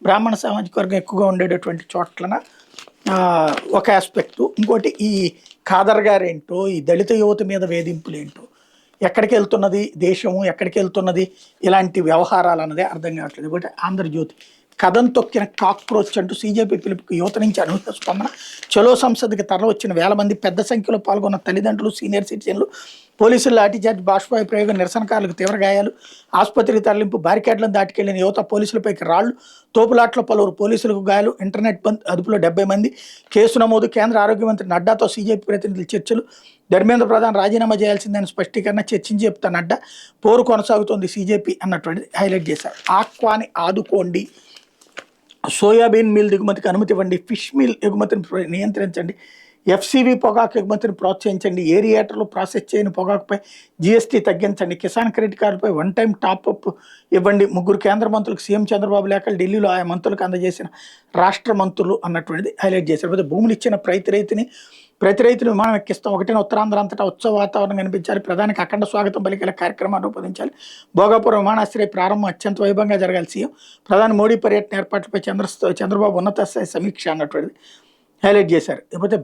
బ్రాహ్మణ సామాజిక వర్గం ఎక్కువగా ఉండేటటువంటి చోట్లన ఒక ఆస్పెక్టు. ఇంకోటి ఈ ఖాదర్ గారేంటో, ఈ దళిత యువత మీద వేధింపులేంటో, ఎక్కడికి వెళ్తున్నది దేశము, ఎక్కడికి వెళ్తున్నది ఇలాంటి వ్యవహారాలు అన్నదే అర్థం కావట్లేదు. ఒకటి ఆంధ్రజ్యోతి కథం తొక్కిన కాక్రోచ్ అంటూ సీజేపీ పిలుపుకి యువత నుంచి అనూహ్య స్పందన. చలో సంసద్కి తరలి వచ్చిన వేల మంది, పెద్ద సంఖ్యలో పాల్గొన్న తల్లిదండ్రులు, సీనియర్ సిటిజన్లు. పోలీసులు లాఠీచార్జ్, బాష్పాయ ప్రయోగం, నిరసనకారులకు తీవ్ర గాయాలు, ఆసుపత్రికి తరలింపు, బ్యారికేడ్లను దాటికెళ్లిన యువత, పోలీసులపైకి రాళ్లు, తోపులాట్లో పలువురు పోలీసులకు గాయాలు, ఇంటర్నెట్ బంద్, అదుపులో 70 మంది, కేసు నమోదు. కేంద్ర ఆరోగ్య మంత్రి నడ్డాతో సీజేపీ ప్రతినిధులు చర్చలు, ధర్మేంద్ర ప్రధాన్ రాజీనామా చేయాల్సిందని స్పష్టీకరణ, చర్చించి చెప్తా నడ్డా, పోరు కొనసాగుతోంది సీజేపీ అన్నటువంటిది హైలైట్ చేశారు. ఆక్వాని ఆదుకోండి, సోయాబీన్ మిల్ దిగుమతికి అనుమతి ఇవ్వండి, ఫిష్ మిల్ ఎగుమతిని నియంత్రించండి, ఎఫ్సివి పొగాకు ఎగుమతిని ప్రోత్సహించండి, ఏరియేటర్లు ప్రాసెస్ చేయని పొగాకుపై జీఎస్టీ తగ్గించండి, కిసాన్ క్రెడిట్ కార్డుపై వన్ టైం టాప్అప్ ఇవ్వండి, 3 కేంద్ర మంత్రులకు సీఎం చంద్రబాబు లేఖలు, ఢిల్లీలో ఆయా మంత్రులకు అందజేసిన రాష్ట్ర మంత్రులు అన్నటువంటిది హైలైట్ చేశారు. అయితే భూములు ఇచ్చిన ప్రతి రైతుని విమానం ఎక్కిస్తాం, 1న ఉత్తరాంధ్ర అంతటా ఉత్సవ వాతావరణం కనిపించాలి, ప్రధానికి అఖండ స్వాగతం పలికేలా కార్యక్రమాన్ని రూపొందించాలి, భోగాపురం విమానాశ్రయ ప్రారంభం అత్యంత వైభవంగా జరగాలి, సీఎం ప్రధాని మోడీ పర్యటన ఏర్పాట్లపై చంద్రబాబు ఉన్నత స్థాయి సమీక్ష అన్నటువంటిది హైలైట్ చేశారు. లేకపోతే